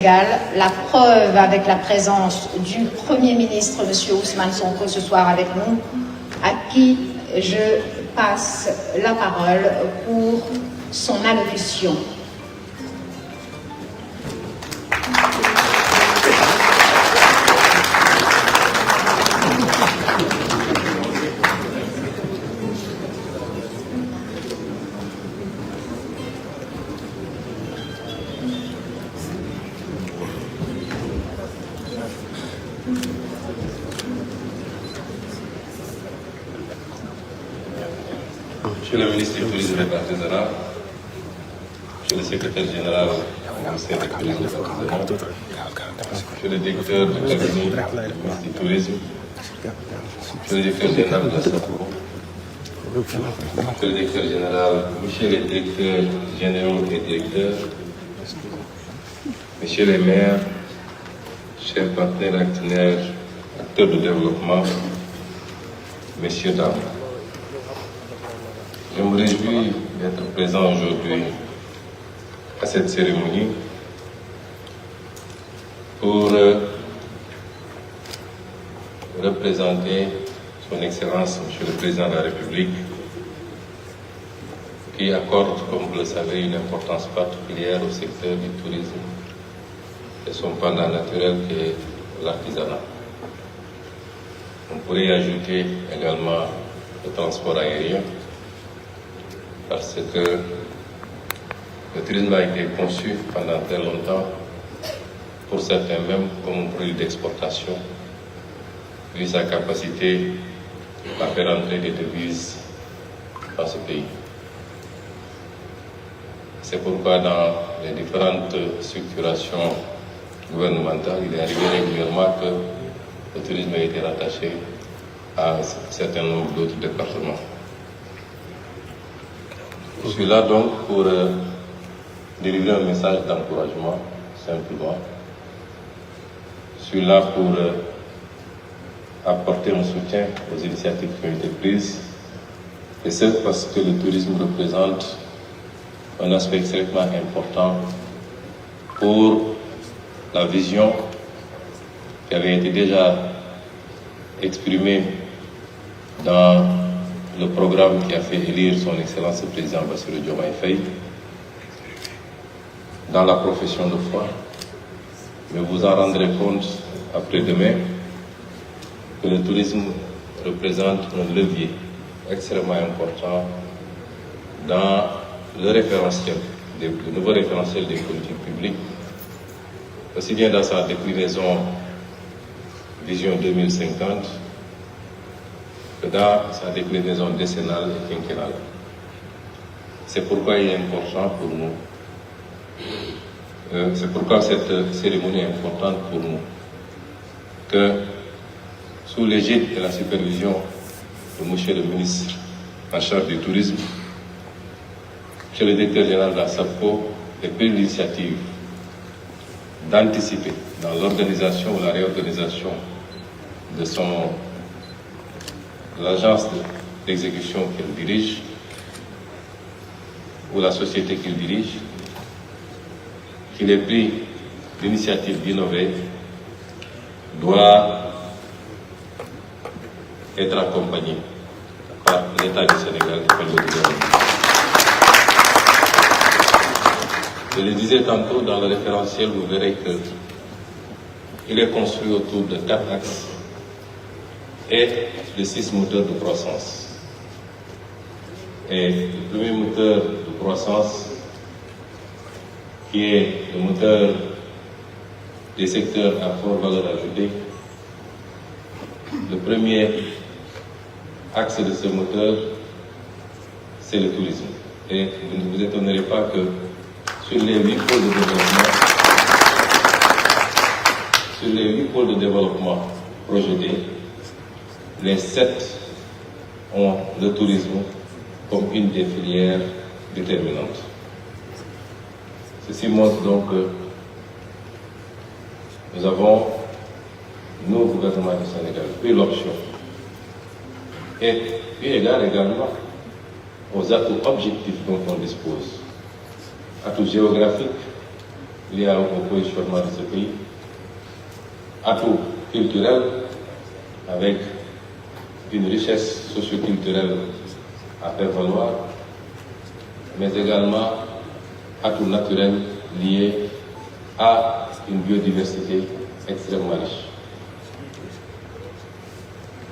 Sénégal. La preuve avec la présence du Premier ministre, M. Ousmane Sonko, ce soir avec nous, à qui je passe la parole pour son allocution. Monsieur le ministre du Tourisme et de l'Artisanat, Monsieur le secrétaire général du ministère du Tourisme et de l'Artisanat, Monsieur le directeur du cabinet du Tourisme, Monsieur le directeur général de la SAPCO, Monsieur le directeur général, Monsieur les directeurs généraux et directeurs, Messieurs les maires, chers partenaires, acteurs de développement, Messieurs, dames. Je me réjouis d'être présent aujourd'hui à cette cérémonie pour représenter son Excellence, Monsieur le Président de la République, qui accorde, comme vous le savez, une importance particulière au secteur du tourisme et son pendant naturel qui est l'artisanat. On pourrait y ajouter également le transport aérien, parce que le tourisme a été conçu pendant très longtemps, pour certains même comme un produit d'exportation, vu sa capacité à faire entrer des devises dans ce pays. C'est pourquoi dans les différentes structurations gouvernementales, il est arrivé régulièrement que le tourisme a été rattaché à un certain nombre d'autres départements. Je suis là donc pour délivrer un message d'encouragement, simplement. Je suis là pour apporter un soutien aux initiatives qui ont été prises, et c'est parce que le tourisme représente un aspect extrêmement important pour la vision qui avait été déjà exprimée dans le programme qui a fait élire son Excellence le Président Bassirou Diomaye Faye dans la profession de foi. Mais vous en rendrez compte après-demain que le tourisme représente un levier extrêmement important dans le référentiel, le nouveau référentiel des politiques publiques, aussi bien dans sa déclinaison Vision 2050, que dans sa déclinaison décennale et quinquennale. C'est pourquoi il est important pour nous. C'est pourquoi cette cérémonie est importante pour nous. Que sous l'égide de la supervision de Monsieur le ministre en charge du tourisme, Monsieur le directeur général de la SAPCO ait pris l'initiative d'anticiper dans l'organisation ou la réorganisation de l'agence d'exécution qu'il dirige ou la société qu'il dirige, qu'il ait pris l'initiative d'innover, doit être accompagné par l'État du Sénégal et par le gouvernement. Je le disais tantôt, dans le référentiel, vous verrez qu'il est construit autour de 4 axes et de 6 moteurs de croissance. Et le premier moteur de croissance, qui est le moteur des secteurs à forte valeur ajoutée, le premier axe de ce moteur, c'est le tourisme. Et vous ne vous étonnerez pas que sur les 8 pôles de développement projetés, les 7 ont le tourisme comme une des filières déterminantes. Ceci montre donc que nous avons, nous, gouvernement du Sénégal, pris l'option et eu égard également aux atouts objectifs dont on dispose, atouts géographiques, liées au positionnement de ce pays, atout culturel avec une richesse socio-culturelle à faire valoir, mais également atout naturel lié à une biodiversité extrêmement riche.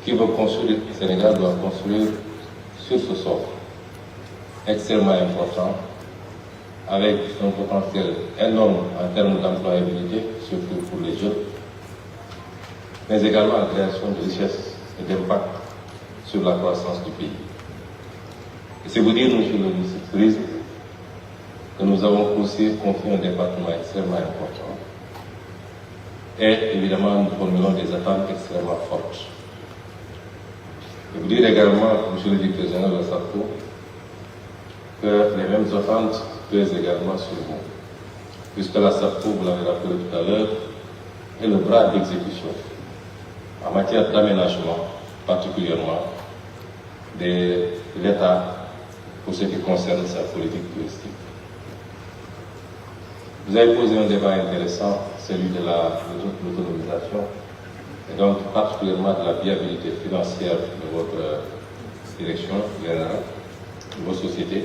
Qui veut construire le Sénégal doit construire sur ce sol extrêmement important, avec un potentiel énorme en termes d'employabilité, surtout pour les jeunes, mais également la création de richesses et d'impact sur la croissance du pays. Et c'est vous dire, monsieur le ministre du Tourisme, que nous avons aussi confié un département extrêmement important. Et évidemment, nous formulons des attentes extrêmement fortes. Je vous dire également, monsieur le directeur général de la SAPCO, que les mêmes attentes pèsent également sur vous. Puisque la SAPCO, vous l'avez rappelé tout à l'heure, est le bras d'exécution en matière d'aménagement, particulièrement de l'État pour ce qui concerne sa politique touristique. Vous avez posé un débat intéressant, celui de l'autonomisation, et donc particulièrement de la viabilité financière de votre direction générale, de vos sociétés.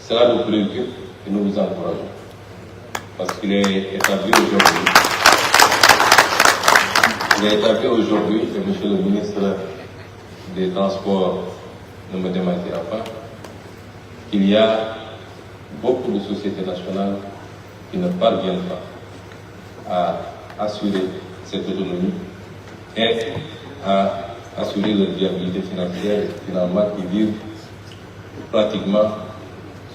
Cela nous préoccupe et nous vous encourageons. Parce qu'il est établi aujourd'hui, et monsieur le ministre des Transports ne me démentira pas, qu'il y a beaucoup de sociétés nationales qui ne parviennent pas à assurer cette autonomie et à assurer leur viabilité financière et finalement qui vivent pratiquement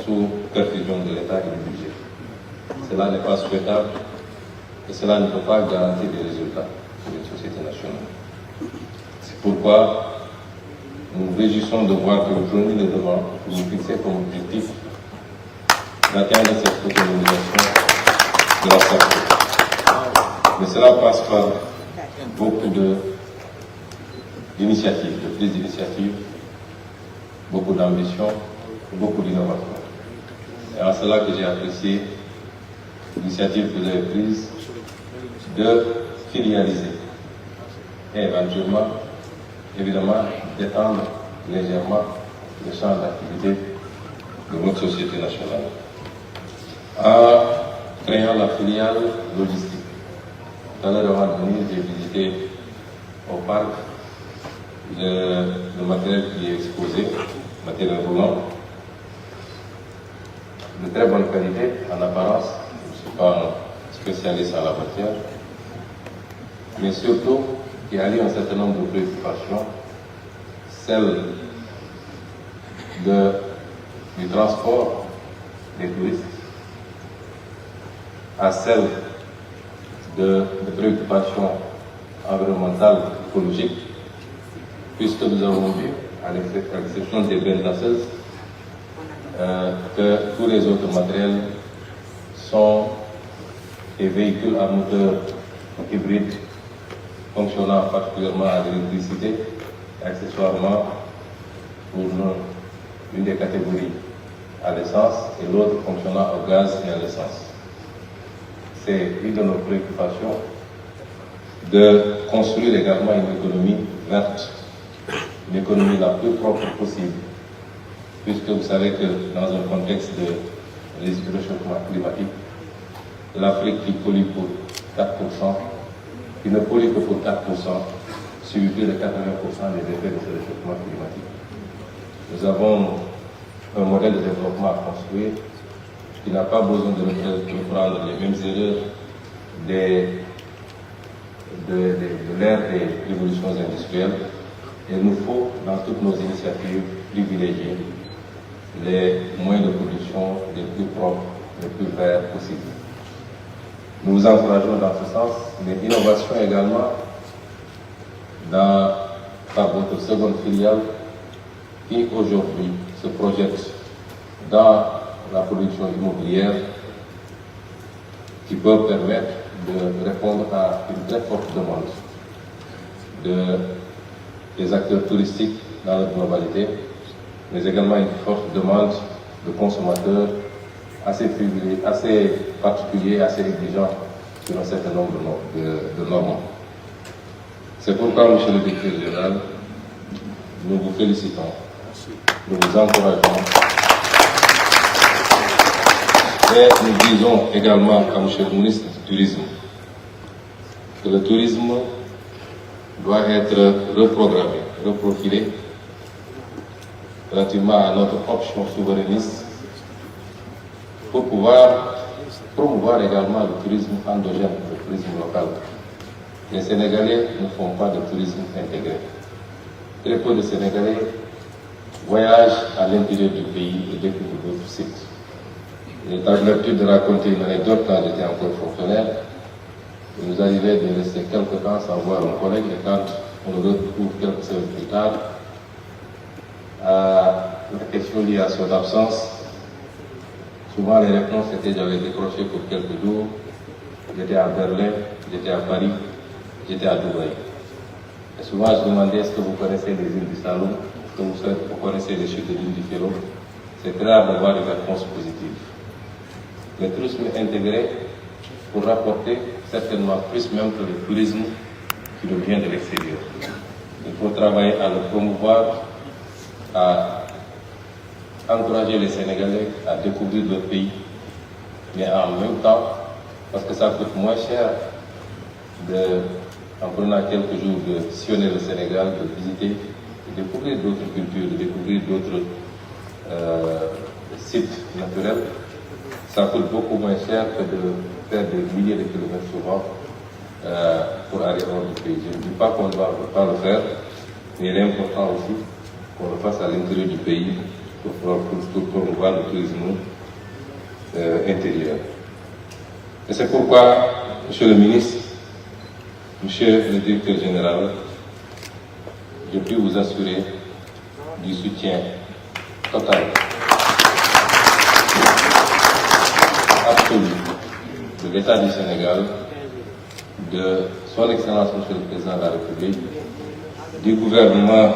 sous perfusion de l'État et du budget. Cela n'est pas souhaitable et cela ne peut pas garantir des résultats pour une société nationale. C'est pourquoi nous nous réjouissons de voir que vous prenez le devant pour nous fixer comme objectif d'atteindre cette autonomisation de la SAPCO. Mais cela passe par beaucoup d'initiatives, de prises d'initiatives, beaucoup d'ambition, beaucoup d'innovation. Et en cela que j'ai apprécié l'initiative que vous avez prise de filialiser et évidemment, d'étendre légèrement le champ d'activité de votre société nationale. En créant la filiale logistique. Tout à l'heure, avant de venir, j'ai visité au parc le matériel qui est exposé, matériel roulant, de très bonne qualité en apparence. Je ne suis pas un spécialiste en la matière, mais surtout qui allie un certain nombre de préoccupations, celle du transport des touristes, à celle de préoccupations environnementales, écologiques, puisque nous avons vu, à l'exception des bennes danseuses, que tous les autres matériels sont des véhicules à moteur hybride fonctionnant particulièrement à l'électricité, accessoirement pour une des catégories à l'essence et l'autre fonctionnant au gaz et à l'essence. C'est une de nos préoccupations de construire également une économie verte, une économie la plus propre possible, puisque vous savez que dans un contexte de réchauffement climatique, l'Afrique qui pollue pour 4%, qui ne pollue que pour 4%, subit plus de 80% des effets de ce réchauffement climatique. Nous avons un modèle de développement à construire qui n'a pas besoin de reprendre les mêmes erreurs de l'ère des révolutions industrielles. Et il nous faut, dans toutes nos initiatives, privilégier les moyens de production les plus propres, les plus verts possibles. Nous vous encourageons dans ce sens, mais l'innovation également par votre seconde filiale qui aujourd'hui se projette dans la production immobilière qui peut permettre de répondre à une très forte demande des acteurs touristiques dans leur globalité, mais également une forte demande de consommateurs assez particulier et assez exigeant sur un certain nombre de normes. C'est pourquoi, Monsieur le Directeur général, nous vous félicitons, nous vous encourageons et nous disons également à Monsieur le ministre du Tourisme que le tourisme doit être reprogrammé, reprofilé relativement à notre option souverainiste pour pouvoir promouvoir également le tourisme endogène, le tourisme local. Les Sénégalais ne font pas de tourisme intégré. Très peu de Sénégalais voyagent à l'intérieur du pays et découvrent d'autres sites. J'ai l'habitude de raconter une anecdote quand j'étais encore fonctionnaire. Il nous arrivait de rester quelque temps sans voir un collègue et quand on le retrouve quelques semaines plus tard, la question liée à son absence, souvent les réponses étaient j'avais décroché pour quelques jours, j'étais à Berlin, j'étais à Paris, j'étais à Dubaï. Et souvent je demandais est-ce que vous connaissez les îles du Saloum, est-ce que vous connaissez les chutes de l'île du Féro. C'est très rare d'avoir une réponse positive. Le tourisme intégré pour rapporter certainement plus même que le tourisme qui nous vient de l'extérieur. Il faut travailler à le promouvoir, à encourager les Sénégalais à découvrir leur pays, mais en même temps, parce que ça coûte moins cher en prenant quelques jours de sillonner le Sénégal, de visiter, de découvrir d'autres cultures, de découvrir d'autres sites naturels. Ça coûte beaucoup moins cher que de faire des milliers de kilomètres souvent pour aller hors du pays. Je ne dis pas qu'on ne doit pas le faire, mais il est important aussi qu'on le fasse à l'intérieur du pays pour promouvoir le tourisme intérieur. Et c'est pourquoi, Monsieur le ministre, Monsieur le Directeur général, je puis vous assurer du soutien total, absolu de l'État du Sénégal, de son Excellence Monsieur le Président de la République, du gouvernement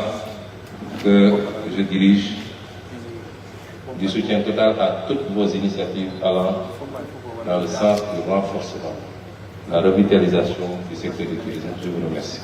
que je dirige, du soutien total à toutes vos initiatives allant dans le sens du renforcement, la revitalisation du secteur du tourisme. Je vous remercie.